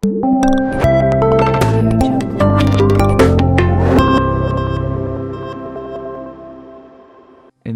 In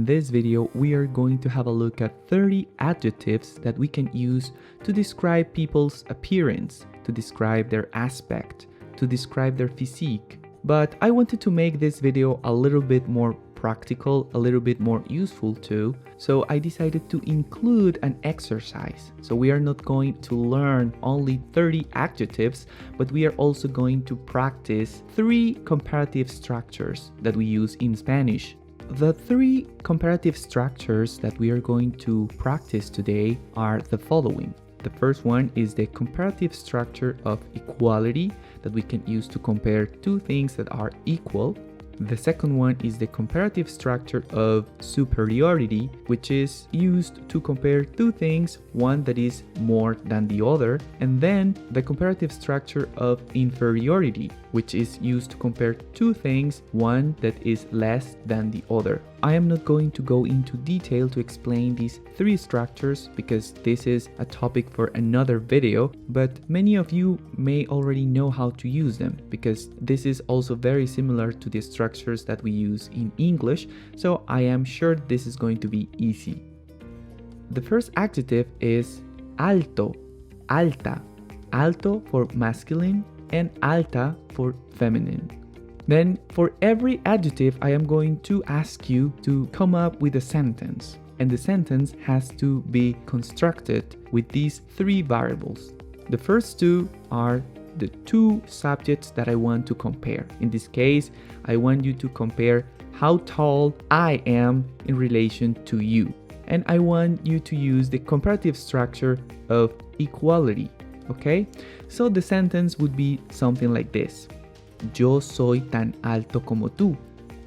this video, we are going to have a look at 30 adjectives that we can use to describe people's appearance, to describe their aspect, to describe their physique. But I wanted to make this video a little bit more practical, a little bit more useful too, so I decided to include an exercise. So we are not going to learn only 30 adjectives, but we are also going to practice 3 comparative structures that we use in Spanish. The 3 comparative structures that we are going to practice today are the following. The first one is the comparative structure of equality that we can use to compare 2 things that are equal. The second one is the comparative structure of superiority, which is used to compare 2 things, one that is more than the other. And then the comparative structure of inferiority, which is used to compare 2 things, one that is less than the other. I am not going to go into detail to explain these 3 structures because this is a topic for another video, but many of you may already know how to use them because this is also very similar to the structures that we use in English, so I am sure this is going to be easy. The first adjective is alto, alta, alto for masculine and alta for feminine. Then for every adjective, I am going to ask you to come up with a sentence. And the sentence has to be constructed with these 3 variables. The first 2 are the 2 subjects that I want to compare. In this case, I want you to compare how tall I am in relation to you. And I want you to use the comparative structure of equality. Okay? So the sentence would be something like this. Yo soy tan alto como tú,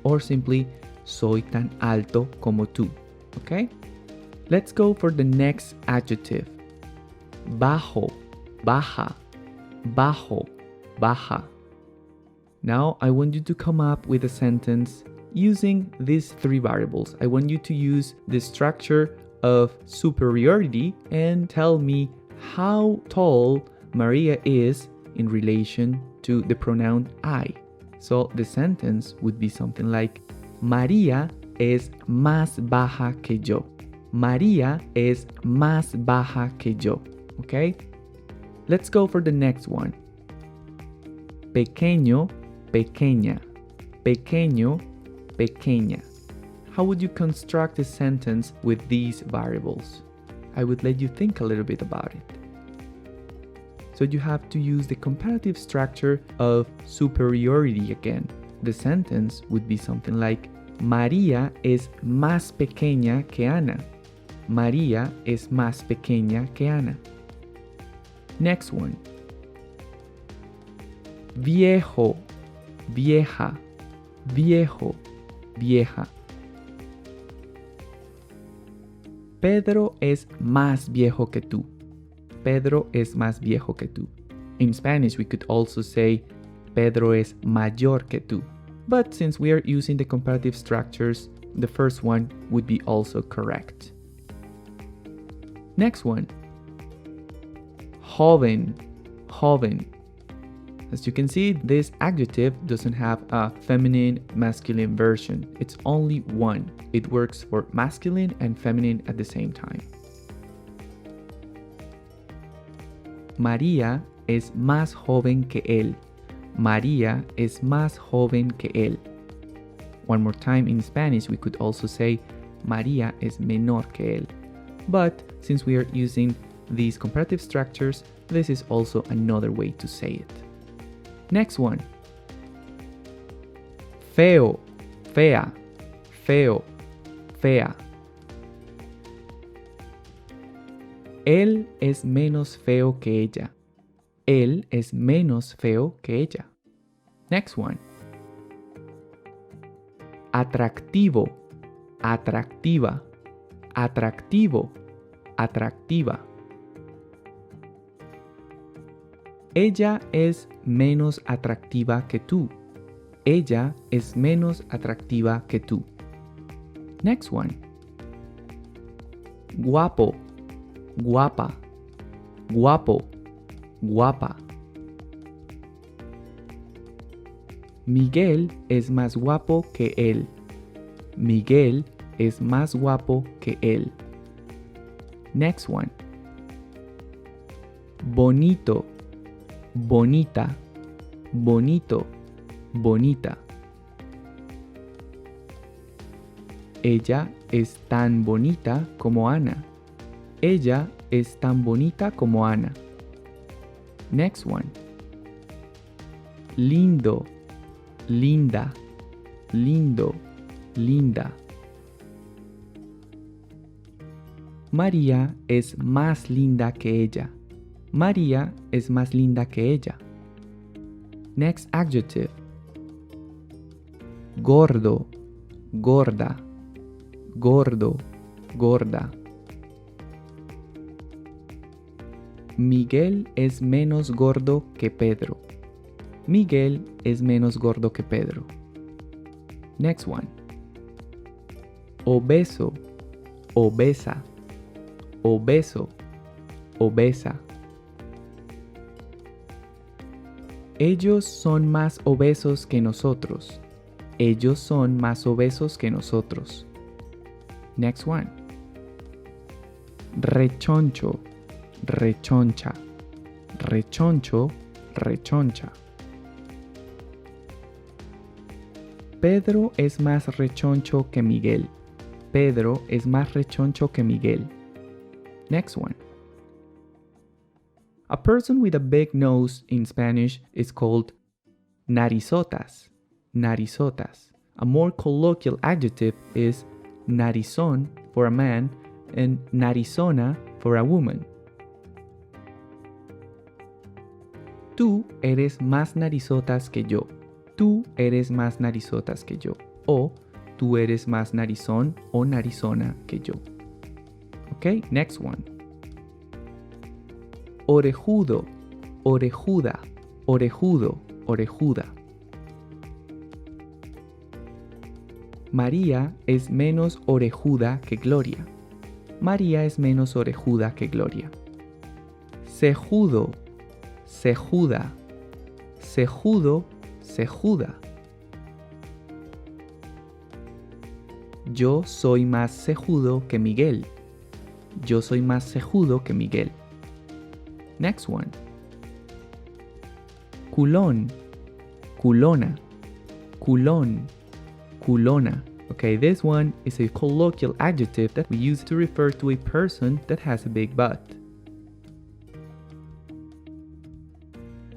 or simply soy tan alto como tú. Okay? Let's go for the next adjective. Bajo, baja, bajo, baja. Now I want you to come up with a sentence using these 3 variables. I want you to use the structure of superiority and tell me how tall Maria is in relation to the pronoun I. So the sentence would be something like María es más baja que yo. María es más baja que yo. Okay? Let's go for the next one. Pequeño, pequeña. Pequeño, pequeña. How would you construct a sentence with these variables? I would let you think a little bit about it. So you have to use the comparative structure of superiority again. The sentence would be something like María es más pequeña que Ana. María es más pequeña que Ana. Next one. Viejo, vieja, viejo, vieja. Pedro es más viejo que tú. Pedro es más viejo que tú. In Spanish, we could also say Pedro es mayor que tú. But since we are using the comparative structures, the first one would be also correct. Next one. Joven, joven. As you can see, this adjective doesn't have a feminine, masculine version. It's only one. It works for masculine and feminine at the same time. María es más joven que él. María es más joven que él. One more time in Spanish, we could also say María es menor que él. But since we are using these comparative structures, this is also another way to say it. Next one. Feo, fea, feo, fea. Él es menos feo que ella. Él es menos feo que ella. Next one. Atractivo, atractiva, atractivo, atractiva. Ella es menos atractiva que tú. Ella es menos atractiva que tú. Next one. Guapo, guapa, guapo, guapa. Miguel es más guapo que él. Miguel es más guapo que él. Next one. Bonito, bonita, bonito, bonita. Ella es tan bonita como Ana. Ella es tan bonita como Ana. Next one. Lindo, linda, lindo, linda. María es más linda que ella. María es más linda que ella. Next adjective. Gordo, gorda, gordo, gorda. Miguel es menos gordo que Pedro. Miguel es menos gordo que Pedro. Next one. Obeso, obesa, obeso, obesa. Ellos son más obesos que nosotros. Ellos son más obesos que nosotros. Next one. Rechoncho, rechoncha, rechoncho, rechoncha. Pedro es más rechoncho que Miguel. Pedro es más rechoncho que Miguel. Next one. A person with a big nose in Spanish is called narisotas. Narisotas. A more colloquial adjective is narizón for a man and narizona for a woman. Tú eres más narizotas que yo. Tú eres más narizotas que yo. O tú eres más narizón o narizona que yo. Okay, next one. Orejudo, orejuda, orejudo, orejuda. María es menos orejuda que Gloria. María es menos orejuda que Gloria. Cejudo, cejuda, cejudo, cejuda. Yo soy más cejudo que Miguel. Yo soy más cejudo que Miguel. Next one. Culón, culona, culón, culona. Okay, this one is a colloquial adjective that we use to refer to a person that has a big butt.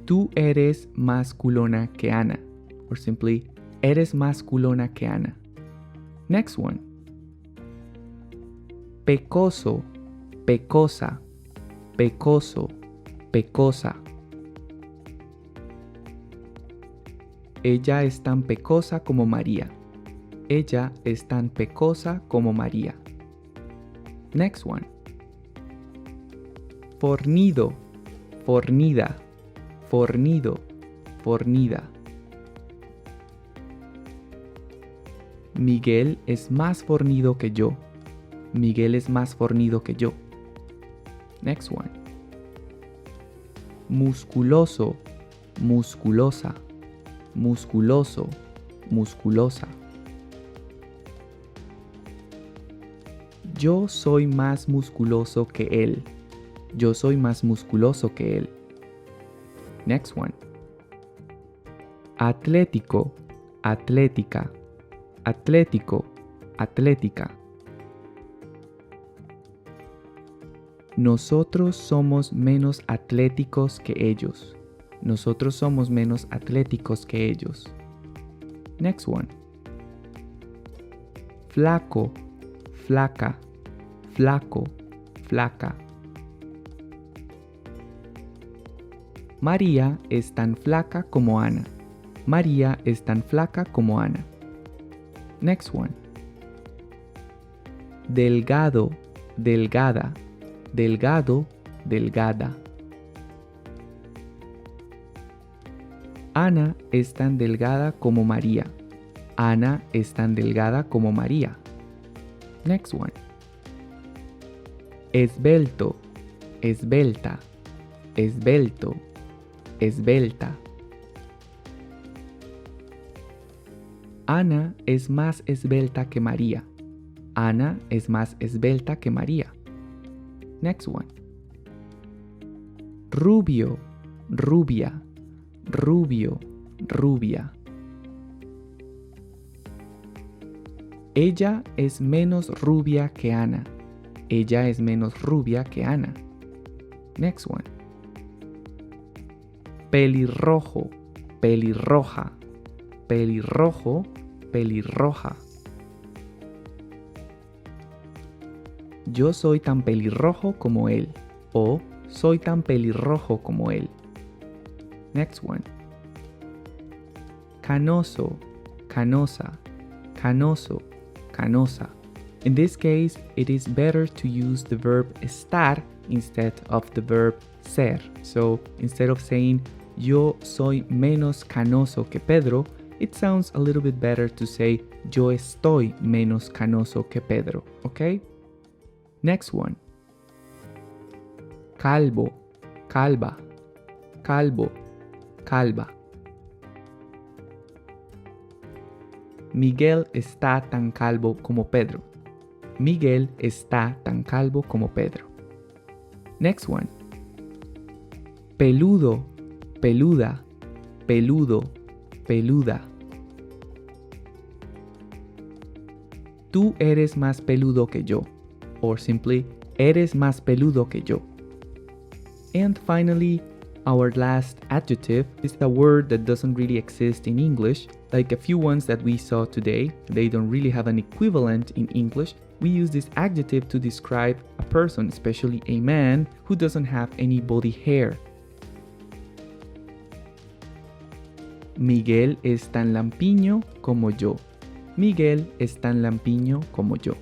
Tú eres más culona que Ana. Or simply, eres más culona que Ana. Next one. Pecoso, pecosa, pecoso, pecosa. Ella es tan pecosa como María. Ella es tan pecosa como María. Next one. Fornido, fornida, fornido, fornida. Miguel es más fornido que yo. Miguel es más fornido que yo. Next one. Musculoso, musculosa, musculoso, musculosa. Yo soy más musculoso que él. Yo soy más musculoso que él. Next one. Atlético, atlética, atlético, atlética. Nosotros somos menos atléticos que ellos. Nosotros somos menos atléticos que ellos. Next one. Flaco, flaca, flaco, flaca. María es tan flaca como Ana. María es tan flaca como Ana. Next one. Delgado, delgada, delgado, delgada. Ana es tan delgada como María. Ana es tan delgada como María. Next one. Esbelto, esbelta, esbelto, esbelta. Ana es más esbelta que María. Ana es más esbelta que María. Next one. Rubio, rubia, rubio, rubia. Ella es menos rubia que Ana. Ella es menos rubia que Ana. Next one. Pelirrojo, pelirroja, pelirrojo, pelirroja. Yo soy tan pelirrojo como él. O soy tan pelirrojo como él. Next one. Canoso, canosa, canoso, canosa. In this case, it is better to use the verb estar instead of the verb ser. So instead of saying yo soy menos canoso que Pedro, it sounds a little bit better to say yo estoy menos canoso que Pedro, okay? Next one. Calvo, calva, calvo, calva. Miguel está tan calvo como Pedro. Miguel está tan calvo como Pedro. Next one. Peludo, peluda, peludo, peluda. Tú eres más peludo que yo. Or simply, eres más peludo que yo. And finally, our last adjective is a word that doesn't really exist in English. Like a few ones that we saw today, they don't really have an equivalent in English. We use this adjective to describe a person, especially a man, who doesn't have any body hair. Miguel es tan lampiño como yo. Miguel es tan lampiño como yo.